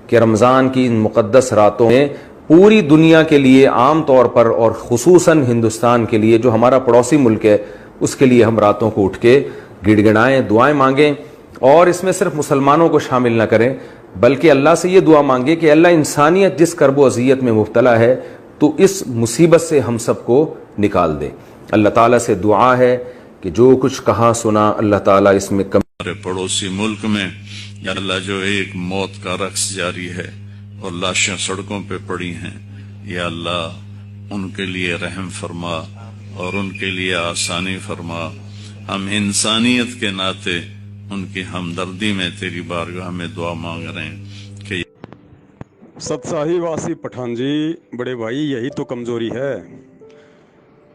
कि रमज़ान की इन मुक़द्दस रातों में पूरी दुनिया के लिए आम तौर पर और ख़ुसूसन हिंदुस्तान के लिए जो हमारा पड़ोसी मुल्क है उसके लिए हम रातों को उठ के गिड़गिड़ाएं, दुआएं मांगें और इसमें सिर्फ मुसलमानों को शामिल ना करें बल्कि अल्लाह से ये दुआ मांगे कि अल्लाह इंसानियत जिस कर्ब अज़ियत में मुब्तला है तो इस मुसीबत से हम सबको निकाल दे। अल्लाह ताला से दुआ है कि जो कुछ कहा सुना अल्लाह ताला इसमें कम। हमारे पड़ोसी मुल्क में या अल्लाह जो एक मौत का रक्स जारी है और लाशें सड़कों पे पड़ी हैं, या अल्लाह उनके लिए रहम फरमा और उनके लिए आसानी फरमा। हम इंसानियत के नाते उनकी हमदर्दी में तेरी बारगाह में दुआ मांग रहे हैं कि सतशाही वासी पठान जी, बड़े भाई, यही तो कमजोरी है।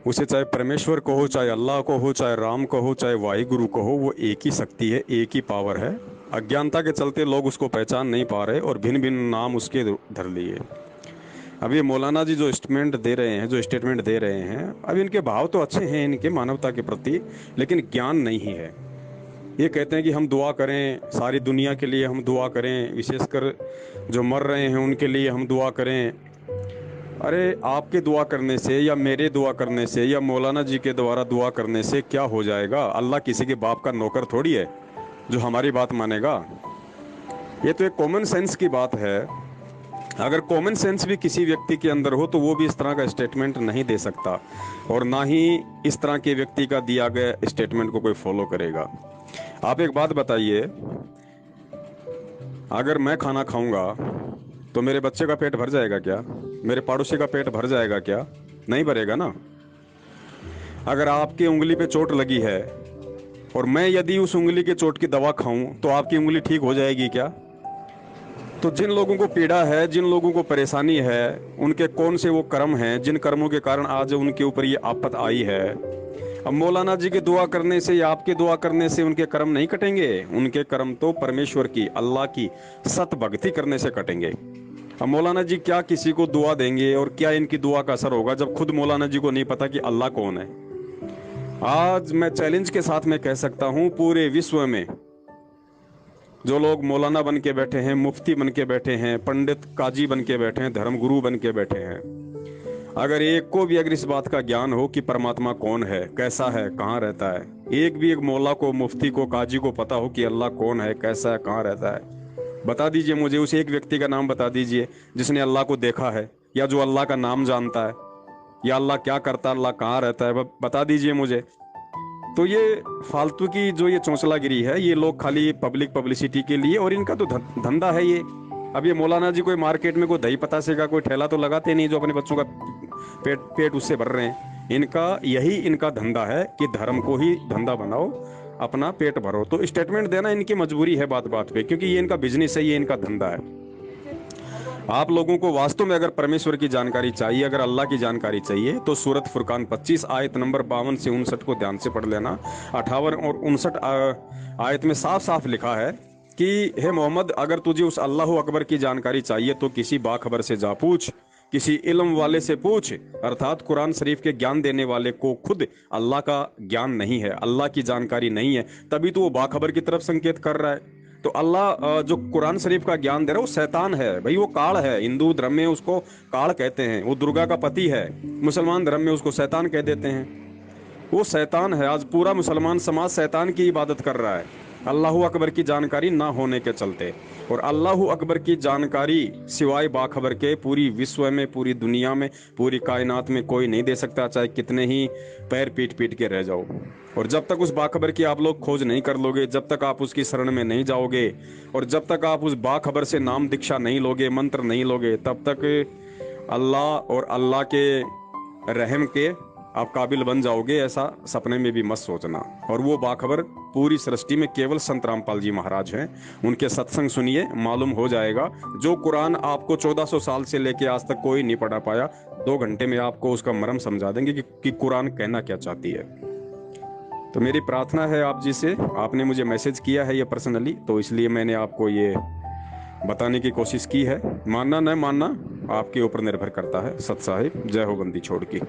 उसे चाहे परमेश्वर को हो, चाहे अल्लाह को हो, चाहे राम को हो, चाहे वाहिगुरु को हो, वो एक ही शक्ति है, एक ही पावर है। अज्ञानता के चलते लोग उसको पहचान नहीं पा रहे और भिन्न भिन्न नाम उसके धर लिए। अब ये मौलाना जी जो स्टेटमेंट दे रहे हैं, अब इनके भाव तो अच्छे हैं इनके मानवता के प्रति, लेकिन ज्ञान नहीं है। ये कहते हैं कि हम दुआ करें, सारी दुनिया के लिए हम दुआ करें, विशेषकर जो मर रहे हैं उनके लिए हम दुआ करें। अरे आपके दुआ करने से या मेरे दुआ करने से या मौलाना जी के द्वारा दुआ करने से क्या हो जाएगा? अल्लाह किसी के बाप का नौकर थोड़ी है जो हमारी बात मानेगा। ये तो एक कॉमन सेंस की बात है। अगर कॉमन सेंस भी किसी व्यक्ति के अंदर हो तो वो भी इस तरह का स्टेटमेंट नहीं दे सकता और ना ही इस तरह के व्यक्ति का दिया गया स्टेटमेंट को कोई फॉलो करेगा। आप एक बात बताइए, अगर मैं खाना खाऊंगा तो मेरे बच्चे का पेट भर जाएगा क्या? मेरे पड़ोसी का पेट भर जाएगा क्या? नहीं भरेगा ना। अगर आपकी उंगली पे चोट लगी है और मैं यदि उस उंगली के चोट की दवा खाऊं तो आपकी उंगली ठीक हो जाएगी क्या? तो जिन लोगों को पीड़ा है, जिन लोगों को परेशानी है, उनके कौन से वो कर्म हैं जिन कर्मों के कारण आज उनके ऊपर ये आफत आई है? अब मौलाना जी के दुआ करने से या आपके दुआ करने से उनके कर्म नहीं कटेंगे। उनके कर्म तो परमेश्वर की, अल्लाह की सत भक्ति करने से कटेंगे। अब मौलाना जी क्या किसी को दुआ देंगे और क्या इनकी दुआ का असर होगा जब खुद मौलाना जी को नहीं पता कि अल्लाह कौन है? आज मैं चैलेंज के साथ में कह सकता हूं, पूरे विश्व में जो लोग मौलाना बन के बैठे हैं, मुफ्ती बन के बैठे हैं, पंडित काजी बन के बैठे हैं, धर्मगुरु बन के बैठे हैं, अगर एक को भी अगर इस बात का ज्ञान हो कि परमात्मा कौन है, कैसा है, कहाँ रहता है, एक मौला को, मुफ्ती को, काजी को पता हो कि अल्लाह कौन है, कैसा है, कहाँ रहता है, बता दीजिए मुझे। उस एक व्यक्ति का नाम बता दीजिए जिसने अल्लाह को देखा है या जो अल्लाह का नाम जानता है या अल्लाह क्या करता है, अल्लाह कहाँ रहता है, बता दीजिए मुझे। तो ये फालतू की जो ये चौंचलागिरी है, ये लोग खाली पब्लिसिटी के लिए, और इनका तो धंधा है ये। अब ये मौलाना जी कोई मार्केट में कोई दही पतासे का कोई ठेला तो लगाते नहीं जो अपने बच्चों का पेट उससे भर रहे हैं। इनका धंधा है कि धर्म को ही धंधा बनाओ, अपना पेट भरो। तो स्टेटमेंट देना इनकी मजबूरी है बात बात पे, क्योंकि ये इनका बिजनेस है, ये इनका धंधा है। आप लोगों को वास्तव में अगर परमेश्वर की जानकारी चाहिए, अगर अल्लाह की जानकारी चाहिए, तो सूरत फुरकान 25 आयत नंबर 52 से 59 को ध्यान से पढ़ लेना। 58 और 59 आयत में साफ साफ लिखा है कि हे मोहम्मद, अगर तुझे उस अल्लाह अकबर की जानकारी चाहिए तो किसी बाखबर से जा पूछ, किसी इल्म वाले से पूछ। अर्थात कुरान शरीफ के ज्ञान देने वाले को खुद अल्लाह का ज्ञान नहीं है, अल्लाह की जानकारी नहीं है, तभी तो वो बाखबर की तरफ संकेत कर रहा है। तो अल्लाह जो कुरान शरीफ का ज्ञान दे रहा है वो शैतान है भाई, वो काल है। हिंदू धर्म में उसको काल कहते हैं, वो दुर्गा का पति है। मुसलमान धर्म में उसको शैतान कह देते हैं, वो शैतान है। आज पूरा मुसलमान समाज शैतान की इबादत कर रहा है अल्लाह अकबर की जानकारी ना होने के चलते। और अल्लाह अकबर की जानकारी सिवाय बाखबर के पूरी विश्व में, पूरी दुनिया में, पूरी कायनात में कोई नहीं दे सकता, चाहे कितने ही पैर पीट पीट के रह जाओ। और जब तक उस बाखबर की आप लोग खोज नहीं कर लोगे, जब तक आप उसकी शरण में नहीं जाओगे, और जब तक आप उस बाखबर से नाम दीक्षा नहीं लोगे, मंत्र नहीं लोगे, तब तक अल्लाह और अल्लाह के रहम के आप काबिल बन जाओगे, ऐसा सपने में भी मत सोचना। और वो बाखबर पूरी सृष्टि में केवल संत रामपाल जी महाराज हैं। उनके सत्संग सुनिए, मालूम हो जाएगा। जो कुरान आपको 1400 साल से लेके आज तक कोई नहीं पढ़ा पाया, 2 घंटे में आपको उसका मर्म समझा देंगे कि कुरान कहना क्या चाहती है। तो मेरी प्रार्थना है आप जी से, आपने मुझे मैसेज किया है ये पर्सनली, तो इसलिए मैंने आपको ये बताने की कोशिश की है। मानना न मानना आपके ऊपर निर्भर करता है। सत साहिब, जय हो बंदी छोड़ की।